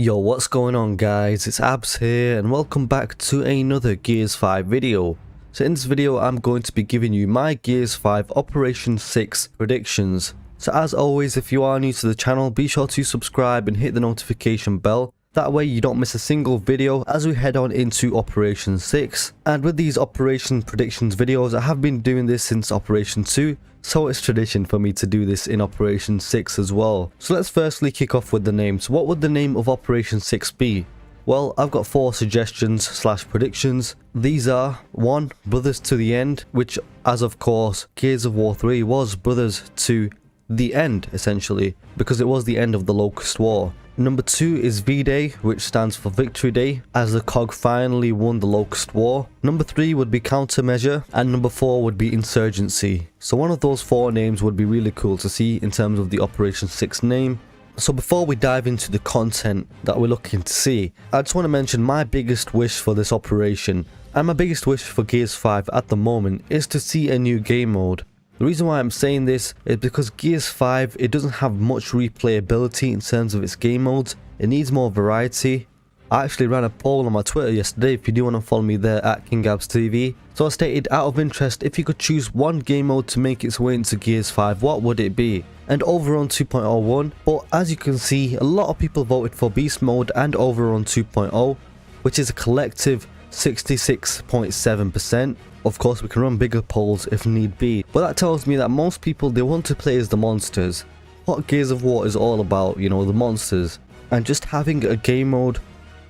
Yo, what's going on guys, it's Abs here and welcome back to another Gears 5 video. So in this video I'm going to be giving you my Gears 5 Operation 6 predictions. So as always, if you are new to the channel, be sure to subscribe and hit the notification bell. That way you don't miss a single video as we head on into Operation 6. And with these Operation predictions videos, I have been doing this since Operation 2. So it's tradition for me to do this in Operation 6 as well. So let's firstly kick off with the name. So what would the name of Operation 6 be? Well, I've got 4 suggestions / predictions. These are 1. Brothers to the End, which as of course Gears of War 3 was Brothers to the End essentially, because it was the end of the Locust War. Number 2 is V-Day, which stands for Victory Day, as the COG finally won the Locust War. Number 3 would be Countermeasure, and number 4 would be Insurgency. So one of those 4 names would be really cool to see in terms of the Operation 6 name. So before we dive into the content that we're looking to see, I just want to mention my biggest wish for this operation, and my biggest wish for Gears 5 at the moment, is to see a new game mode. The reason why I'm saying this is because Gears 5, it doesn't have much replayability in terms of its game modes. It needs more variety. I actually ran a poll on my Twitter yesterday, if you do want to follow me there at KingAbzYT. So I stated, out of interest, if you could choose one game mode to make its way into Gears 5, what would it be? And Overrun 2.0 won, but as you can see, a lot of people voted for Beast Mode and Overrun 2.0, which is a collective 66.7%. Of course, we can run bigger polls if need be, but that tells me that most people, they want to play as the monsters. What Gears of War is all about, you know, the monsters. And just having a game mode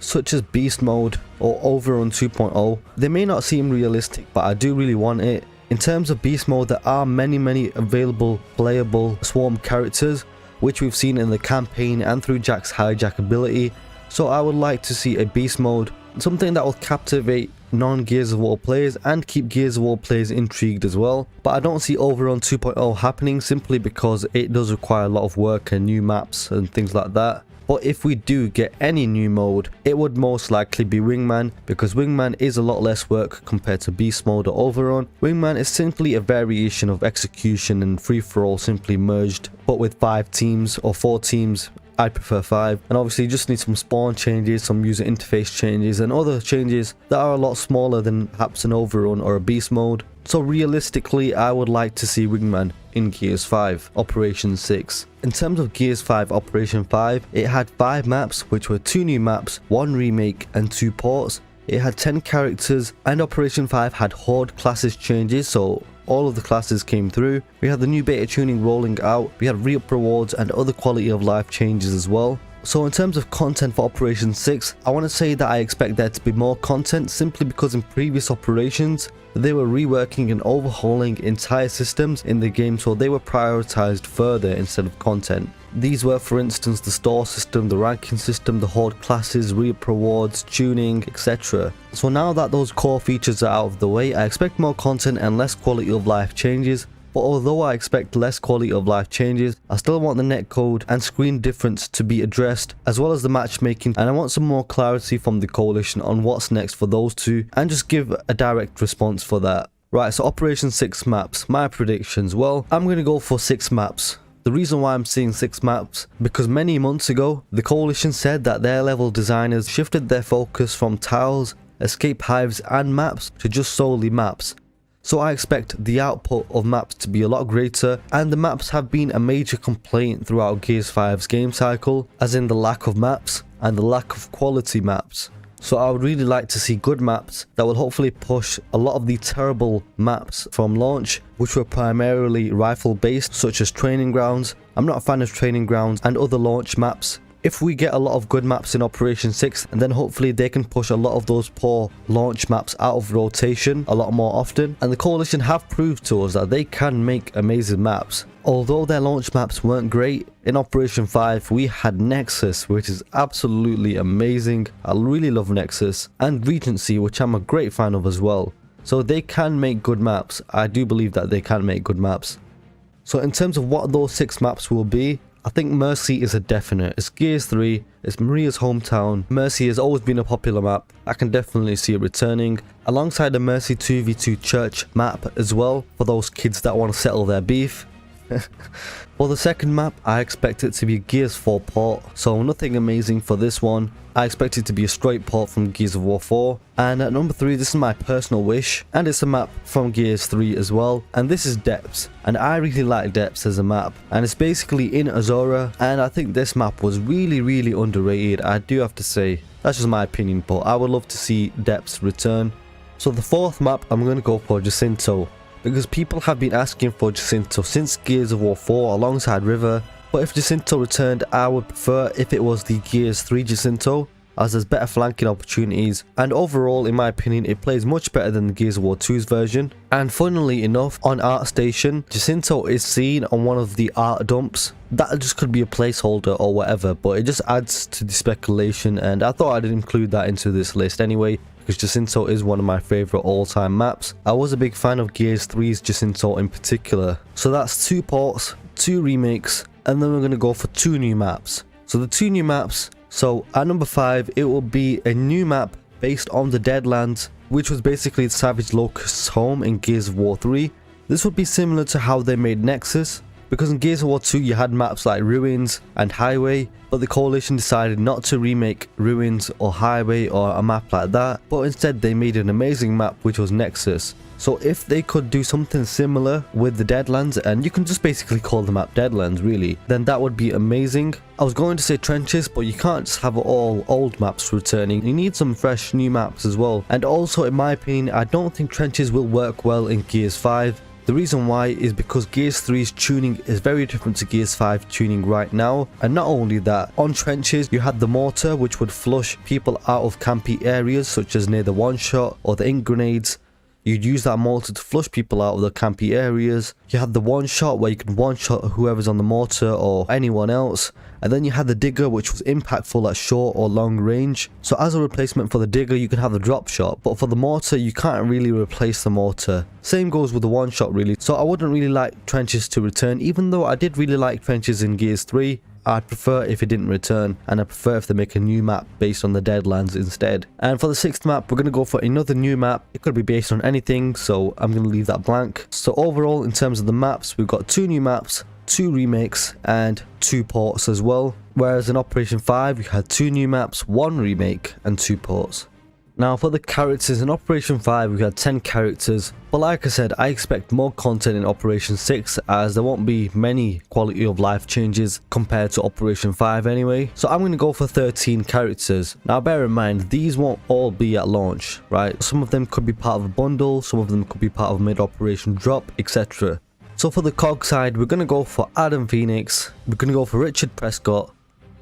such as Beast Mode or Overrun 2.0, they may not seem realistic, but I do really want it. In terms of Beast Mode, there are many available playable swarm characters, which we've seen in the campaign and through Jack's hijack ability. So I would like to see a Beast Mode, something that will captivate non-Gears of War players and keep Gears of War players intrigued as well. But I don't see Overrun 2.0 happening simply because it does require a lot of work and new maps and things like that. But if we do get any new mode, it would most likely be Wingman, because Wingman is a lot less work compared to Beast Mode or Overrun. Wingman is simply a variation of Execution and Free-for-All simply merged, but with 5 teams or 4 teams. I prefer 5, and obviously you just need some spawn changes, some user interface changes and other changes that are a lot smaller than perhaps an Overrun or a Beast Mode. So realistically, I would like to see Wingman in Gears 5 Operation 6. In terms of Gears 5 Operation 5, it had 5 maps, which were 2 new maps, 1 remake and 2 ports. It had 10 characters, and Operation 5 had Horde classes changes, so all of the classes came through. We had the new beta tuning rolling out, we had re-up rewards and other quality of life changes as well. So in terms of content for Operation 6, I want to say that I expect there to be more content, simply because in previous operations they were reworking and overhauling entire systems in the game, so they were prioritized further instead of content. These were, for instance, the store system, the ranking system, the horde classes, re-up rewards, tuning, etc. So now that those core features are out of the way, I expect more content and less quality of life changes. But although I expect less quality of life changes, I still want the netcode and screen difference to be addressed, as well as the matchmaking, and I want some more clarity from the coalition on what's next for those two, and just give a direct response for that. Right, so Operation 6 maps, my predictions. Well, I'm going to go for 6 maps. The reason why I'm seeing 6 maps, because many months ago, the coalition said that their level designers shifted their focus from tiles, escape hives and maps to just solely maps. So I expect the output of maps to be a lot greater, and the maps have been a major complaint throughout Gears 5's game cycle, as in the lack of maps and the lack of quality maps. So I would really like to see good maps that will hopefully push a lot of the terrible maps from launch, which were primarily rifle based, such as Training Grounds. I'm not a fan of Training Grounds and other launch maps. If we get a lot of good maps in Operation 6, and then hopefully they can push a lot of those poor launch maps out of rotation a lot more often. And the coalition have proved to us that they can make amazing maps. Although their launch maps weren't great, in Operation 5 we had Nexus, which is absolutely amazing. I really love Nexus, and Regency, which I'm a great fan of as well. So they can make good maps. I do believe that they can make good maps. So in terms of what those 6 maps will be, I think Mercy is a definite. It's Gears 3, it's Maria's hometown. Mercy has always been a popular map. I can definitely see it returning, alongside the Mercy 2v2 church map as well, for those kids that want to settle their beef. For the second map, I expect it to be Gears 4 port, so nothing amazing for this one. I expect it to be a straight port from Gears of War 4. And at number 3, this is my personal wish, and it's a map from Gears 3 as well, and this is Depths. And I really like Depths as a map, and it's basically in Azora, and I think this map was really underrated, I do have to say. That's just my opinion, but I would love to see Depths return. So the fourth map, I'm going to go for Jacinto, because people have been asking for Jacinto since Gears of War 4 alongside River. But if Jacinto returned, I would prefer if it was the Gears 3 Jacinto, as there's better flanking opportunities, and overall in my opinion it plays much better than the Gears of War 2's version. And funnily enough, on Art Station, Jacinto is seen on one of the art dumps. That just could be a placeholder or whatever, but it just adds to the speculation, and I thought I'd include that into this list anyway, because Jacinto is one of my favourite all-time maps. I was a big fan of Gears 3's Jacinto in particular. So that's 2 ports, 2 remakes, and then we're going to go for 2 new maps. So the 2 new maps, so at number 5 it will be a new map based on the Deadlands, which was basically Savage Locust's home in Gears of War 3. This would be similar to how they made Nexus, because in Gears of War 2 you had maps like Ruins and Highway, but the Coalition decided not to remake Ruins or Highway or a map like that, but instead they made an amazing map which was Nexus. So if they could do something similar with the Deadlands, and you can just basically call the map Deadlands really, then that would be amazing. I was going to say Trenches, but you can't just have all old maps returning. You need some fresh new maps as well. And also in my opinion, I don't think Trenches will work well in Gears 5. The reason why is because Gears 3's tuning is very different to Gears 5 tuning right now. And not only that, on Trenches you had the mortar which would flush people out of campy areas such as near the one shot or the ink grenades. You'd use that mortar to flush people out of the campy areas. You had the one shot where you could one shot whoever's on the mortar or anyone else. And then you had the digger, which was impactful at short or long range. So as a replacement for the digger, you can have the drop shot, but for the mortar you can't really replace the mortar. Same goes with the one shot really. So I wouldn't really like Trenches to return, even though I did really like Trenches in Gears 3. I'd prefer if it didn't return, and I prefer if they make a new map based on the Deadlands instead. And for the 6th map, we're going to go for another new map. It could be based on anything, so I'm going to leave that blank. So overall, in terms of the maps, we've got 2 new maps, 2 remakes, and 2 ports as well. Whereas in Operation 5, we had 2 new maps, 1 remake, and 2 ports. Now for the characters, in Operation 5 we had 10 characters, but like I said, I expect more content in Operation 6 as there won't be many quality of life changes compared to Operation 5 anyway. So I'm going to go for 13 characters. Now bear in mind, these won't all be at launch, right? Some of them could be part of a bundle, some of them could be part of a mid-operation drop, etc. So for the COG side, we're going to go for Adam Phoenix, we're going to go for Richard Prescott,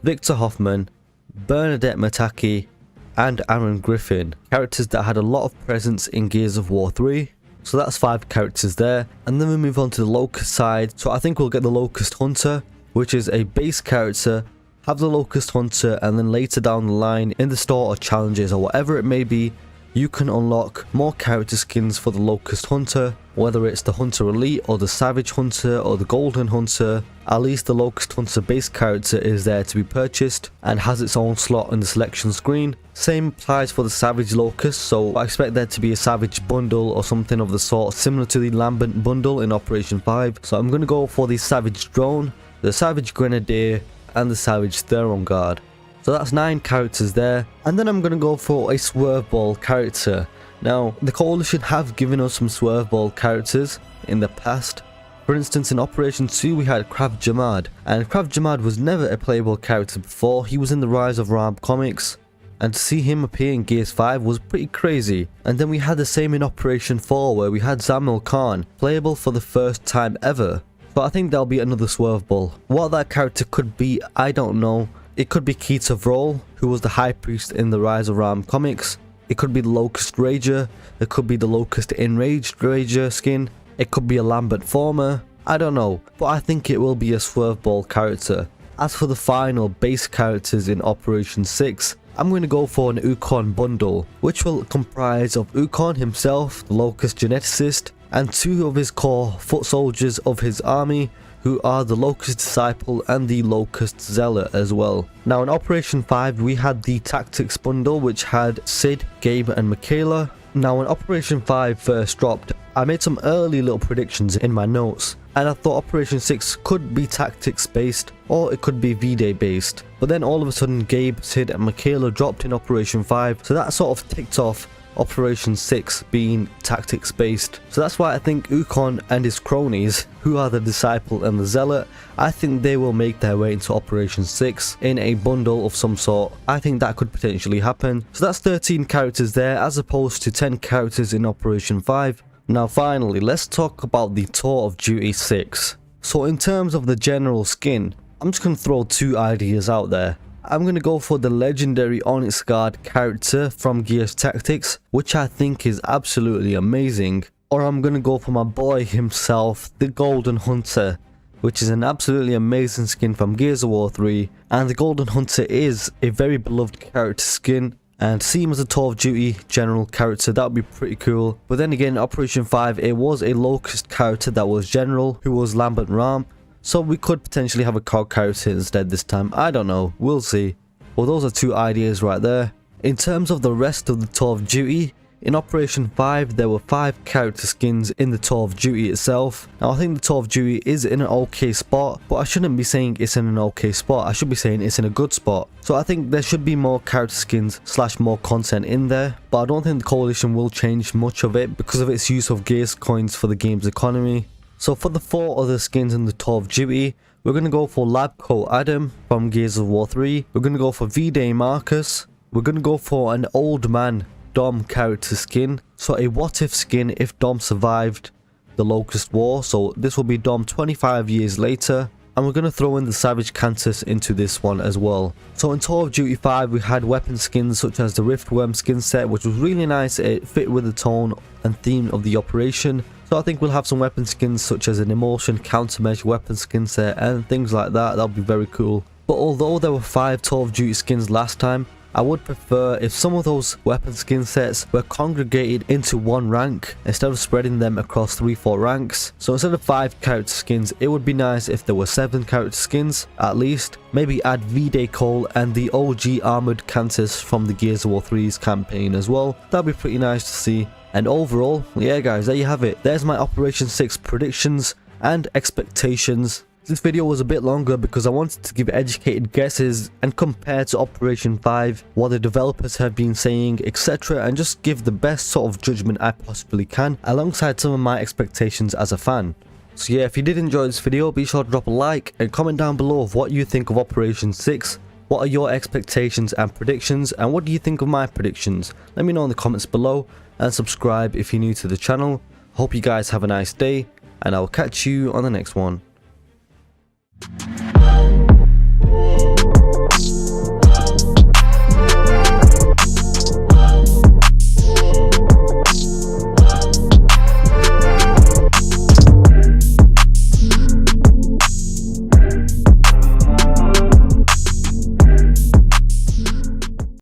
Victor Hoffman, Bernadette Mataki, and Aaron Griffin, characters that had a lot of presence in Gears of War 3. So that's 5 characters there. And then we move on to the Locust side. So I think we'll get the Locust Hunter, which is a base character. Have the Locust Hunter, and then later down the line in the store or challenges or whatever it may be, you can unlock more character skins for the Locust Hunter, whether it's the Hunter Elite or the Savage Hunter or the Golden Hunter. At least the Locust Hunter base character is there to be purchased and has its own slot in the selection screen. Same applies for the Savage Locust, so I expect there to be a Savage bundle or something of the sort similar to the Lambent bundle in Operation 5. So I'm going to go for the Savage Drone, the Savage Grenadier, and the Savage Theron Guard. So that's 9 characters there, and then I'm going to go for a Swerveball character. Now, the Coalition have given us some Swerveball characters in the past. For instance, in Operation 2 we had Krav Jamad, and Krav Jamad was never a playable character before. He was in the Rise of Ram comics, and to see him appear in Gears 5 was pretty crazy. And then we had the same in Operation 4 where we had Zamil Khan, playable for the first time ever. But I think there'll be another Swerveball. What that character could be, I don't know. It could be Keita Vrol, who was the High Priest in the Rise of Ram comics. It could be the Locust Rager. It could be the Locust Enraged Rager skin. It could be a Lambert Former. I don't know, but I think it will be a Swerveball character. As for the final base characters in Operation 6, I'm going to go for an Ukon bundle, which will comprise of Ukon himself, the Locust Geneticist, and 2 of his core foot soldiers of his army, who are the Locust Disciple and the Locust Zealot as well. Now in Operation 5 we had the Tactics bundle, which had Sid, Gabe and Michaela. Now when Operation 5 first dropped, I made some early little predictions in my notes, and I thought Operation 6 could be tactics based or it could be V-Day based. But then all of a sudden Gabe, Sid and Michaela dropped in Operation 5, so that sort of ticked off Operation 6 being tactics based. So that's why I think Ukon and his cronies, who are the Disciple and the Zealot, I think they will make their way into Operation 6 in a bundle of some sort. I think that could potentially happen. So that's 13 characters there as opposed to 10 characters in Operation 5. Now finally, let's talk about the Tour of Duty 6. So in terms of the general skin, I'm just going to throw two ideas out there. I'm going to go for the legendary Onyx Guard character from Gears Tactics, which I think is absolutely amazing. Or I'm going to go for my boy himself, the Golden Hunter, which is an absolutely amazing skin from Gears of War 3. And the Golden Hunter is a very beloved character skin. And see him as a Tour of Duty general character, that would be pretty cool. But then again, in Operation 5, it was a Locust character that was general, who was Lambert Ram. So we could potentially have a COG character instead this time. I don't know, we'll see. Well, those are two ideas right there. In terms of the rest of the Tour of Duty, in Operation 5 there were 5 character skins in the Tour of Duty itself. Now I think the Tour of Duty is in an okay spot, but I shouldn't be saying it's in an okay spot, I should be saying it's in a good spot. So I think there should be more character skins / more content in there, but I don't think the Coalition will change much of it because of its use of Gears coins for the game's economy. So for the 4 other skins in the Tour of Duty, we're going to go for Lab Coat Adam from Gears of War 3, we're going to go for V-Day Marcus, we're going to go for an Old Man Dom character skin, so a what if skin if Dom survived the Locust War, so this will be Dom 25 years later. And we're going to throw in the Savage Cantus into this one as well. So in Tour of Duty 5 we had weapon skins such as the Riftworm skin set, which was really nice, it fit with the tone and theme of the operation. So I think we'll have some weapon skins such as an Emulsion countermeasure weapon skin set and things like that, that'll be very cool. But although there were 5 Tour of Duty skins last time, I would prefer if some of those weapon skin sets were congregated into one rank instead of spreading them across 3-4 ranks. So instead of 5 character skins, it would be nice if there were 7 character skins at least. Maybe add V-Day Cole and the OG Armored Cantus from the Gears of War 3's campaign as well. That'd be pretty nice to see. And overall, yeah guys, there you have it. There's my Operation 6 predictions and expectations. This video was a bit longer because I wanted to give educated guesses and compare to Operation 5 what the developers have been saying, etc., and just give the best sort of judgment I possibly can alongside some of my expectations as a fan. So yeah, if you did enjoy this video, be sure to drop a like and comment down below of what you think of Operation 6. What are your expectations and predictions, and what do you think of my predictions? Let me know in the comments below, and subscribe if you're new to the channel. Hope you guys have a nice day, and I'll catch you on the next one.